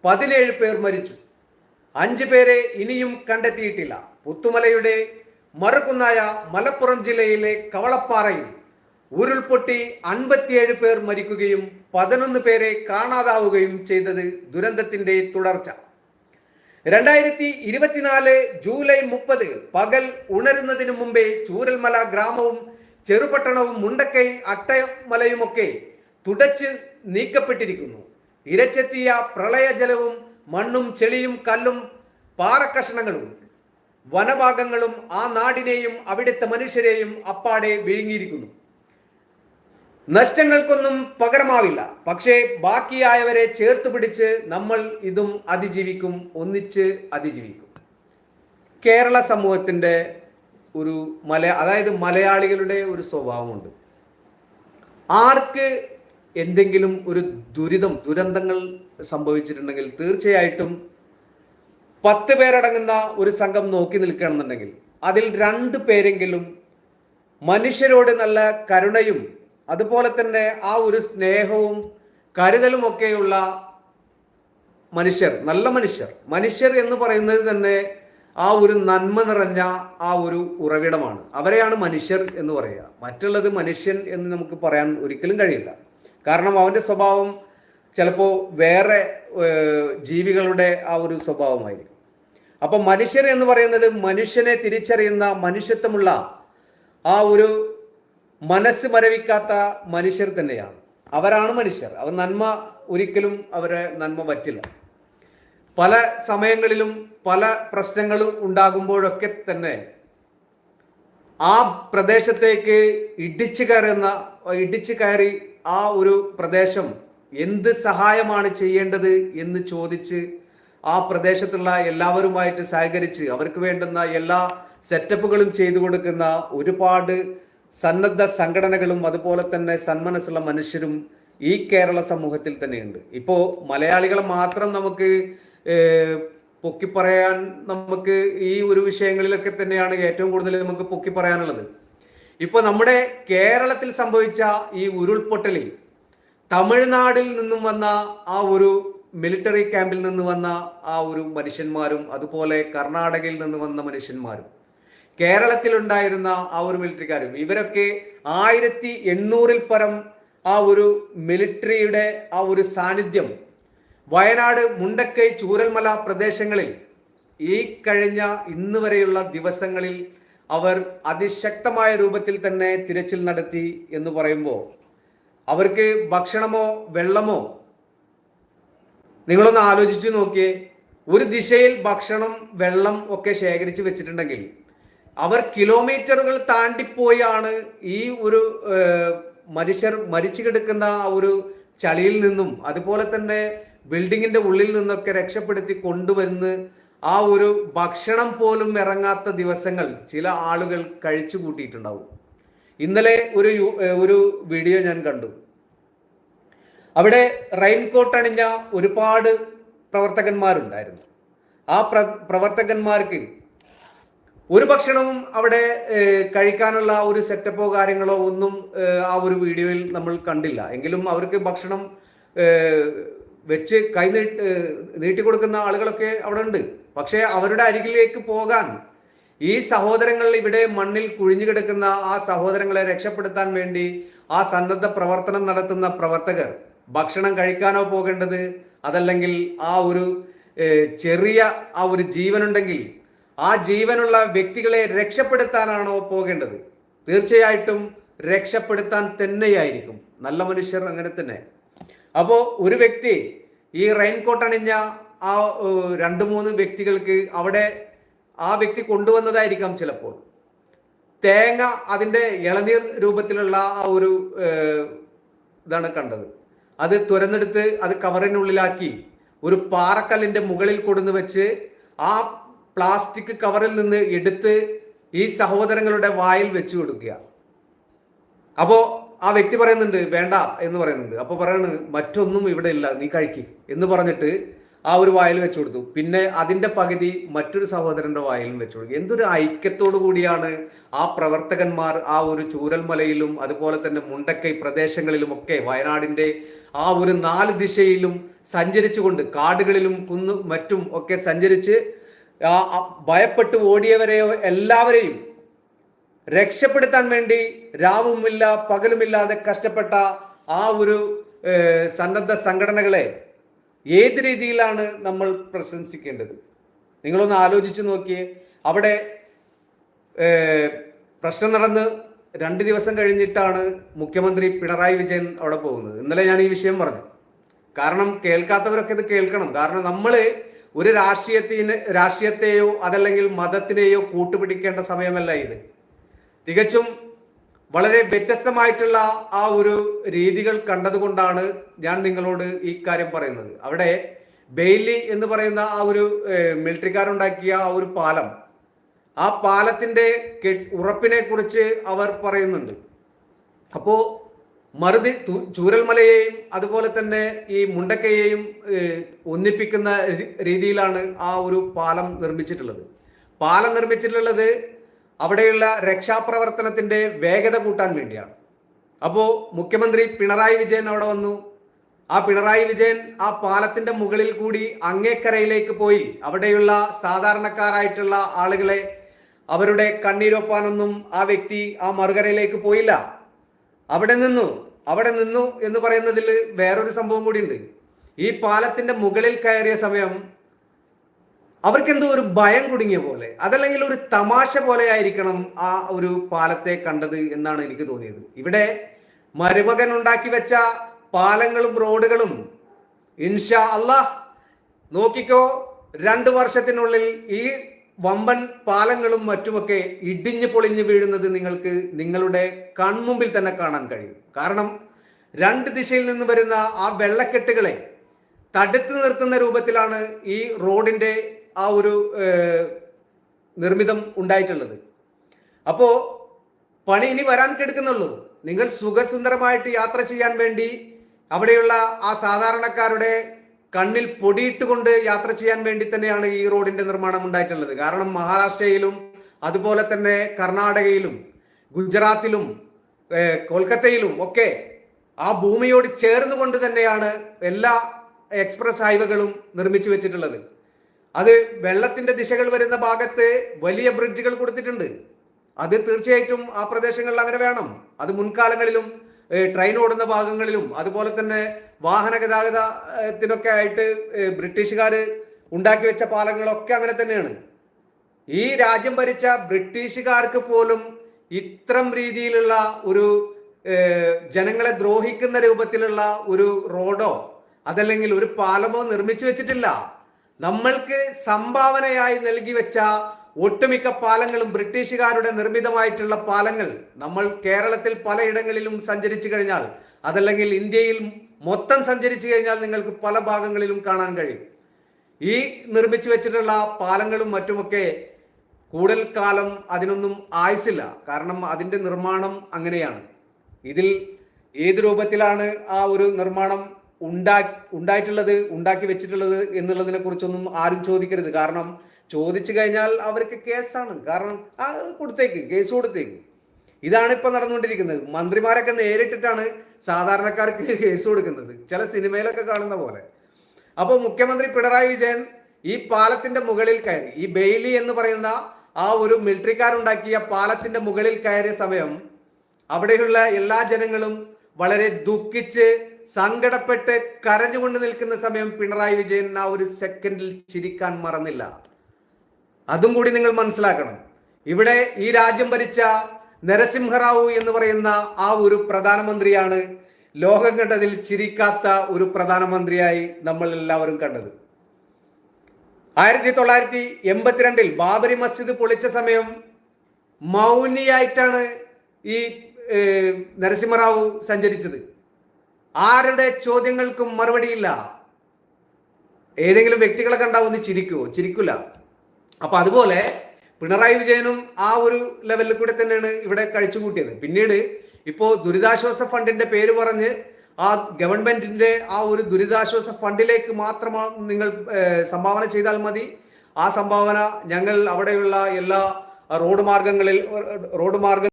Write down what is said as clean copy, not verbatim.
17 പേർ മരിച്ചു. 5 പേരെ ഇനിയും കണ്ടെത്തിയിട്ടില്ല. പുത്തുമലയുടെ മറുകുന്നായ മലപ്പുറം ജില്ലയിലെ കവളപ്പാറയിൽ ഉരുൾപൊട്ടി 57 പേർ മരിക്കുകയും 11 പേരെ കാണാതാവുകയും ചെയ്തത് ദുരന്തത്തിന്റെ തുടർച്ച. 2024 ജൂലൈ 30 പകൽ ഉണരുന്നതിനു മുമ്പേ ചൂരൽമല ഗ്രാമവും ചെറുപട്ടണവും മുണ്ടക്കൈ അട്ടമലയുമൊക്കെ തുടച്ച് നീക്കപ്പെട്ടിരിക്കുന്നു. ഇരച്ചെത്തിയ പ്രളയജലവും മണ്ണും ചെളിയും കല്ലും പാറക്കഷണങ്ങളും വനഭാഗങ്ങളും ആ നാടിനെയും അവിടുത്തെ മനുഷ്യരെയും അപ്പാടെ വിഴുങ്ങിയിരിക്കുന്നു. നഷ്ടങ്ങൾക്കൊന്നും പകരമാവില്ല. പക്ഷേ ബാക്കിയായവരെ ചേർത്ത് പിടിച്ച് നമ്മൾ ഇതും അതിജീവിക്കും, ഒന്നിച്ച് അതിജീവിക്കും. കേരള സമൂഹത്തിൻ്റെ ഒരു അതായത് മലയാളികളുടെ ഒരു സ്വഭാവമുണ്ട്. ആർക്ക് എന്തെങ്കിലും ഒരു ദുരന്തങ്ങൾ സംഭവിച്ചിട്ടുണ്ടെങ്കിൽ തീർച്ചയായിട്ടും 10 പേരടങ്ങുന്ന ഒരു സംഘം നോക്കി നിൽക്കുകയാണെന്നുണ്ടെങ്കിൽ അതിൽ 2 പേരെങ്കിലും മനുഷ്യരോട് നല്ല കരുണയും അതുപോലെ തന്നെ ആ ഒരു സ്നേഹവും കരുതലും ഒക്കെയുള്ള മനുഷ്യർ, നല്ല മനുഷ്യർ എന്ന് പറയുന്നത് തന്നെ ആ ഒരു നന്മ നിറഞ്ഞ ആ ഒരു ഉറവിടമാണ്. അവരെയാണ് മനുഷ്യർ എന്ന് പറയുക. മറ്റുള്ളത് മനുഷ്യൻ എന്ന് നമുക്ക് പറയാൻ ഒരിക്കലും കഴിയില്ല. കാരണം അവൻ്റെ സ്വഭാവം ചിലപ്പോൾ വേറെ ജീവികളുടെ ആ ഒരു സ്വഭാവമായിരിക്കും. അപ്പം മനുഷ്യർ എന്ന് പറയുന്നത് മനുഷ്യനെ തിരിച്ചറിയുന്ന മനുഷ്യത്വമുള്ള ആ ഒരു മനസ്സ് മരവിക്കാത്ത മനുഷ്യർ തന്നെയാണ്. അവരാണ് മനുഷ്യർ. അവർ നന്മ ഒരിക്കലും അവരെ നന്മ പറ്റില്ല. പല സമയങ്ങളിലും പല പ്രശ്നങ്ങളും ഉണ്ടാകുമ്പോഴൊക്കെ തന്നെ ആ പ്രദേശത്തേക്ക് ഇടിച്ചു കയറി ആ ഒരു പ്രദേശം എന്ത് സഹായമാണ് ചെയ്യേണ്ടത് എന്ന് ചോദിച്ച് ആ പ്രദേശത്തുള്ള എല്ലാവരുമായിട്ട് സഹകരിച്ച് അവർക്ക് വേണ്ടുന്ന എല്ലാ സെറ്റപ്പുകളും ചെയ്തു കൊടുക്കുന്ന ഒരുപാട് സന്നദ്ധ സംഘടനകളും അതുപോലെ തന്നെ സന്മനസ്സുള്ള മനുഷ്യരും ഈ കേരള സമൂഹത്തിൽ തന്നെയുണ്ട്. ഇപ്പോൾ മലയാളികളെ മാത്രം നമുക്ക് പൊക്കി പറയാൻ നമുക്ക് ഈ ഒരു വിഷയങ്ങളിലൊക്കെ തന്നെയാണ് ഏറ്റവും കൂടുതൽ നമുക്ക് പൊക്കി പറയാനുള്ളത്. ഇപ്പോൾ നമ്മുടെ കേരളത്തിൽ സംഭവിച്ച ഈ ഉരുൾപൊട്ടലിൽ തമിഴ്നാടിൽ നിന്നും വന്ന ആ ഒരു മിലിറ്ററി ക്യാമ്പിൽ നിന്ന് വന്ന ആ ഒരു മനുഷ്യന്മാരും അതുപോലെ കർണാടകയിൽ നിന്ന് വന്ന മനുഷ്യന്മാരും കേരളത്തിലുണ്ടായിരുന്ന ആ ഒരു മിലിറ്ററിക്കാരും ഇവരൊക്കെ 1800-ൽ പരം ആ ഒരു മിലിറ്ററിയുടെ ആ ഒരു സാന്നിധ്യം വയനാട്, മുണ്ടക്കൈ, ചൂരൽമല പ്രദേശങ്ങളിൽ ഈ കഴിഞ്ഞ ഇന്ന് വരെയുള്ള ദിവസങ്ങളിൽ അവർ അതിശക്തമായ രൂപത്തിൽ തന്നെ തിരച്ചിൽ നടത്തി എന്ന് പറയുമ്പോൾ അവർക്ക് ഭക്ഷണമോ വെള്ളമോ നിങ്ങളൊന്ന് ആലോചിച്ച് നോക്കിയേ. ഒരു ദിശയിൽ ഭക്ഷണം വെള്ളം ഒക്കെ ശേഖരിച്ച് വെച്ചിട്ടുണ്ടെങ്കിൽ അവർ കിലോമീറ്ററുകൾ താണ്ടിപ്പോയാണ് ഈ ഒരു മനുഷ്യർ മരിച്ചു കിടക്കുന്ന ആ ഒരു ചളിയിൽ നിന്നും അതുപോലെ തന്നെ ബിൽഡിങ്ങിന്റെ ഉള്ളിൽ നിന്നൊക്കെ രക്ഷപ്പെടുത്തി കൊണ്ടുവരുന്ന ആ ഒരു ഭക്ഷണം പോലും ഇറങ്ങാത്ത ദിവസങ്ങൾ ചില ആളുകൾ കഴിച്ചു കൂട്ടിയിട്ടുണ്ടാവും. ഇന്നലെ ഒരു വീഡിയോ ഞാൻ കണ്ടു. അവിടെ റെയിൻകോട്ട് അണിഞ്ഞ ഒരുപാട് പ്രവർത്തകന്മാരുണ്ടായിരുന്നു. ആ പ്രവർത്തകന്മാർക്ക് ഒരു ഭക്ഷണവും അവിടെ കഴിക്കാനുള്ള ഒരു സെറ്റപ്പോ കാര്യങ്ങളോ ഒന്നും ആ ഒരു വീഡിയോയിൽ നമ്മൾ കണ്ടില്ല. എങ്കിലും അവർക്ക് ഭക്ഷണം വെച്ച് നീട്ടിക്കൊടുക്കുന്ന ആളുകളൊക്കെ അവിടെ ഉണ്ട്. പക്ഷേ അവരുടെ അരികിലേക്ക് പോകാൻ ഈ സഹോദരങ്ങൾ ഇവിടെ മണ്ണിൽ കുഴിഞ്ഞു കിടക്കുന്ന ആ സഹോദരങ്ങളെ രക്ഷപ്പെടുത്താൻ വേണ്ടി ആ സന്നദ്ധ പ്രവർത്തനം നടത്തുന്ന പ്രവർത്തകർ ഭക്ഷണം കഴിക്കാനോ പോകേണ്ടത്, അതല്ലെങ്കിൽ ആ ഒരു ചെറിയ ആ ഒരു ജീവനുണ്ടെങ്കിൽ ആ ജീവനുള്ള വ്യക്തികളെ രക്ഷപ്പെടുത്താനാണോ പോകേണ്ടത്? തീർച്ചയായിട്ടും രക്ഷപ്പെടുത്താൻ തന്നെയായിരിക്കും. നല്ല മനുഷ്യർ അങ്ങനെ തന്നെ. അപ്പോൾ ഒരു വ്യക്തി ഈ റെയിൻകോട്ട് അണിഞ്ഞ ആ 2-3 വ്യക്തികൾക്ക് അവിടെ ആ വ്യക്തി കൊണ്ടുവന്നതായിരിക്കാം ചിലപ്പോൾ തേങ്ങ, അതിൻ്റെ ഇളനീർ രൂപത്തിലുള്ള ആ ഒരു ഇതാണ് കണ്ടത്. അത് തുരന്നെടുത്ത് അത് കവറിനുള്ളിലാക്കി ഒരു പാറക്കല്ലിൻ്റെ മുകളിൽ കൊടുന്ന് വെച്ച് ആ പ്ലാസ്റ്റിക് കവറിൽ നിന്ന് എടുത്ത് ഈ സഹോദരങ്ങളുടെ വായിൽ വെച്ചു കൊടുക്കുക. അപ്പോൾ ആ വ്യക്തി പറയുന്നുണ്ട് വേണ്ട എന്ന് പറയുന്നുണ്ട്. അപ്പോൾ പറയുന്നത് മറ്റൊന്നും ഇവിടെ ഇല്ല, നീ കഴിക്ക് എന്ന് പറഞ്ഞിട്ട് ആ ഒരു വായിൽ വെച്ചു കൊടുത്തു. പിന്നെ അതിന്റെ പകുതി മറ്റൊരു സഹോദരന്റെ വായിലും വെച്ചു കൊടുത്തു. എന്തൊരു ഐക്യത്തോടു കൂടിയാണ് ആ പ്രവർത്തകന്മാർ ആ ഒരു ചൂരൽമലയിലും അതുപോലെ തന്നെ മുണ്ടക്കൈ പ്രദേശങ്ങളിലും ഒക്കെ വയനാടിന്റെ ആ ഒരു 4 ദിശയിലും സഞ്ചരിച്ചുകൊണ്ട് കാടുകളിലും മറ്റും ഒക്കെ സഞ്ചരിച്ച് ഭയപ്പെട്ട് ഓടിയവരെയോ എല്ലാവരെയും രക്ഷപ്പെടുത്താൻ വേണ്ടി രാവുമില്ല പകലുമില്ലാതെ കഷ്ടപ്പെട്ട ആ ഒരു സന്നദ്ധ സംഘടനകളെ ഏത് രീതിയിലാണ് നമ്മൾ പ്രശംസിക്കേണ്ടത്? നിങ്ങളൊന്ന് ആലോചിച്ച് നോക്കിയേ. അവിടെ പ്രശ്നം നടന്ന് 2 ദിവസം കഴിഞ്ഞിട്ടാണ് മുഖ്യമന്ത്രി പിണറായി വിജയൻ അവിടെ പോകുന്നത്. ഇന്നലെ ഞാൻ ഈ വിഷയം പറഞ്ഞു. കാരണം കേൾക്കാത്തവരൊക്കെ ഇത് കേൾക്കണം. കാരണം നമ്മൾ ഒരു രാഷ്ട്രീയത്തെയോ അതല്ലെങ്കിൽ മതത്തിനെയോ കൂട്ടുപിടിക്കേണ്ട സമയമല്ല ഇത്. തികച്ചും വളരെ വ്യത്യസ്തമായിട്ടുള്ള ആ ഒരു രീതികൾ കണ്ടതുകൊണ്ടാണ് ഞാൻ നിങ്ങളോട് ഈ കാര്യം പറയുന്നത്. അവിടെ ബെയ്ലി എന്ന് പറയുന്ന ആ ഒരു മിലിറ്ററിക്കാരുണ്ടാക്കിയ ആ ഒരു പാലം, ആ പാലത്തിന്റെ ഉറപ്പിനെ കുറിച്ച് അവർ പറയുന്നുണ്ട്. അപ്പോ ചൂരൽമലയെയും അതുപോലെ തന്നെ ഈ മുണ്ടക്കയെയും ഒന്നിപ്പിക്കുന്ന രീതിയിലാണ് ആ ഒരു പാലം നിർമ്മിച്ചിട്ടുള്ളത്. പാലം നിർമ്മിച്ചിട്ടുള്ളത് അവിടെയുള്ള രക്ഷാപ്രവർത്തനത്തിന്റെ വേഗത കൂട്ടാൻ വേണ്ടിയാണ്. അപ്പോൾ മുഖ്യമന്ത്രി പിണറായി വിജയൻ അവിടെ വന്നു. ആ പിണറായി വിജയൻ ആ പാലത്തിന്റെ മുകളിൽ കൂടി അങ്ങേക്കരയിലേക്ക് പോയി അവിടെയുള്ള സാധാരണക്കാരായിട്ടുള്ള ആളുകളെ അവരുടെ കണ്ണീരൊപ്പാനൊന്നും ആ വ്യക്തി ആ മറുകരയിലേക്ക് പോയില്ല. അവിടെ നിന്നു എന്ന് പറയുന്നതിൽ വേറൊരു സംഭവം കൂടിയുണ്ട്. ഈ പാലത്തിന്റെ മുകളിൽ കയറിയ സമയം അവർക്കെന്തോ ഒരു ഭയം കുടുങ്ങിയ പോലെ, അതല്ലെങ്കിൽ ഒരു തമാശ പോലെ ആയിരിക്കണം ആ ഒരു പാലത്തെ കണ്ടത് എന്നാണ് എനിക്ക് തോന്നിയത്. ഇവിടെ മരുമകൻ ഉണ്ടാക്കി വെച്ച പാലങ്ങളും റോഡുകളും ഇൻഷാ അല്ലാഹ് നോക്കിക്കോ 2 വർഷത്തിനുള്ളിൽ ഈ വമ്പൻ പാലങ്ങളും മറ്റുമൊക്കെ ഇടിഞ്ഞു പൊളിഞ്ഞു വീഴുന്നത് നിങ്ങൾക്ക് നിങ്ങളുടെ കൺമുമ്പിൽ തന്നെ കാണാൻ കഴിയും. കാരണം 2 ദിശയിൽ നിന്ന് വരുന്ന ആ വെള്ളക്കെട്ടുകളെ തടുത്തു നിർത്തുന്ന രൂപത്തിലാണ് ഈ റോഡിന്റെ ആ ഒരു നിർമ്മിതം ഉണ്ടായിട്ടുള്ളത്. അപ്പോ പണി ഇനി വരാൻ കിടക്കുന്നുള്ളൂ. നിങ്ങൾ സുഖസുന്ദരമായിട്ട് യാത്ര ചെയ്യാൻ വേണ്ടി അവിടെയുള്ള ആ സാധാരണക്കാരുടെ കണ്ണിൽ പൊടിയിട്ടുകൊണ്ട് യാത്ര ചെയ്യാൻ വേണ്ടി തന്നെയാണ് ഈ റോഡിന്റെ നിർമ്മാണം ഉണ്ടായിട്ടുള്ളത്. കാരണം മഹാരാഷ്ട്രയിലും അതുപോലെ തന്നെ കർണാടകയിലും ഗുജറാത്തിലും കൊൽക്കത്തയിലും ഒക്കെ ആ ഭൂമിയോട് ചേർന്നുകൊണ്ട് തന്നെയാണ് എല്ലാ എക്സ്പ്രസ് ഹൈവേകളും നിർമ്മിച്ചു വെച്ചിട്ടുള്ളത്. അത് വെള്ളത്തിന്റെ ദിശകൾ വരുന്ന ഭാഗത്ത് വലിയ ബ്രിഡ്ജുകൾ കൊടുത്തിട്ടുണ്ട്. അത് തീർച്ചയായിട്ടും ആ പ്രദേശങ്ങളിൽ അങ്ങനെ വേണം. അത് മുൻകാലങ്ങളിലും ട്രെയിൻ ഓടുന്ന ഭാഗങ്ങളിലും അതുപോലെ തന്നെ വാഹന ഗതാഗതത്തിനൊക്കെ ആയിട്ട് ബ്രിട്ടീഷുകാർ ഉണ്ടാക്കി വെച്ച പാലങ്ങളൊക്കെ അങ്ങനെ തന്നെയാണ്. ഈ രാജ്യം ഭരിച്ച ബ്രിട്ടീഷുകാർക്ക് പോലും ഇത്തരം രീതിയിലുള്ള ഒരു ജനങ്ങളെ ദ്രോഹിക്കുന്ന രൂപത്തിലുള്ള ഒരു റോഡോ അതല്ലെങ്കിൽ ഒരു പാലമോ നിർമ്മിച്ചു വെച്ചിട്ടില്ല. നമ്മൾക്ക് സംഭാവനയായി നൽകി വെച്ച ഒട്ടുമിക്ക പാലങ്ങളും ബ്രിട്ടീഷുകാരുടെ നിർമ്മിതമായിട്ടുള്ള പാലങ്ങൾ നമ്മൾ കേരളത്തിൽ പലയിടങ്ങളിലും സഞ്ചരിച്ചു കഴിഞ്ഞാൽ അതല്ലെങ്കിൽ ഇന്ത്യയിൽ മൊത്തം സഞ്ചരിച്ചു കഴിഞ്ഞാൽ നിങ്ങൾക്ക് പല ഭാഗങ്ങളിലും കാണാൻ കഴിയും. ഈ നിർമ്മിച്ചു വെച്ചിട്ടുള്ള പാലങ്ങളും മറ്റുമൊക്കെ കൂടുതൽ കാലം അതിനൊന്നും ആയുസില്ല. കാരണം അതിന്റെ നിർമ്മാണം അങ്ങനെയാണ്. ഇതിൽ ഏത് രൂപത്തിലാണ് ആ ഒരു നിർമ്മാണം ഉണ്ടാക്കി വെച്ചിട്ടുള്ളത് എന്നുള്ളതിനെ കുറിച്ചൊന്നും ആരും ചോദിക്കരുത്. കാരണം ചോദിച്ചു കഴിഞ്ഞാൽ അവർക്ക് കേസാണ്. കാരണം കേസ് കൊടുത്തേക്ക്. ഇതാണ് ഇപ്പൊ നടന്നുകൊണ്ടിരിക്കുന്നത്. മന്ത്രിമാരൊക്കെ നേരിട്ടിട്ടാണ് സാധാരണക്കാർക്ക് കേസ് കൊടുക്കുന്നത്, ചില സിനിമയിലൊക്കെ കാണുന്ന പോലെ. അപ്പോൾ മുഖ്യമന്ത്രി പിണറായി വിജയൻ ഈ പാലത്തിന്റെ മുകളിൽ കയറി, ഈ ബെയ്ലി എന്ന് പറയുന്ന ആ ഒരു മിലിറ്ററിക്കാരുണ്ടാക്കിയ പാലത്തിന്റെ മുകളിൽ കയറിയ സമയം അവിടെയുള്ള എല്ലാ ജനങ്ങളും വളരെ ദുഃഖിച്ച് സങ്കടപ്പെട്ട് കരഞ്ഞുകൊണ്ട് നിൽക്കുന്ന സമയം പിണറായി വിജയൻ ആ ഒരു സെക്കൻഡിൽ ചിരിക്കാൻ മറന്നില്ല. അതും കൂടി നിങ്ങൾ മനസ്സിലാക്കണം. ഇവിടെ ഈ രാജ്യം ഭരിച്ച നരസിംഹറാവു എന്ന് പറയുന്ന ആ ഒരു പ്രധാനമന്ത്രിയാണ് ലോകം കണ്ടതിൽ ചിരിക്കാത്ത ഒരു പ്രധാനമന്ത്രിയായി നമ്മൾ എല്ലാവരും കണ്ടത്. 1982 ബാബരി മസ്ജിദ് പൊളിച്ച സമയം മൗനിയായിട്ടാണ് ഈ നരസിംഹറാവു സഞ്ചരിച്ചത്. ആരുടെ ചോദ്യങ്ങൾക്കും മറുപടിയില്ല. ഏതെങ്കിലും വ്യക്തികളെ കണ്ടാൽ ഒന്ന് ചിരിക്കുമോ? ചിരിക്കില്ല. അപ്പൊ അതുപോലെ പിണറായി വിജയനും ആ ഒരു ലെവലിൽ കൂടെ തന്നെയാണ് ഇവിടെ കഴിച്ചുകൂട്ടിയത്. പിന്നീട് ഇപ്പോ ദുരിതാശ്വാസ ഫണ്ടിന്റെ പേര് പറഞ്ഞ് ആ ഗവൺമെന്റിന്റെ ആ ഒരു ദുരിതാശ്വാസ ഫണ്ടിലേക്ക് മാത്രം നിങ്ങൾ സംഭാവന ചെയ്താൽ മതി. ആ സംഭാവന ഞങ്ങൾ അവിടെയുള്ള എല്ലാ റോഡ് മാർഗം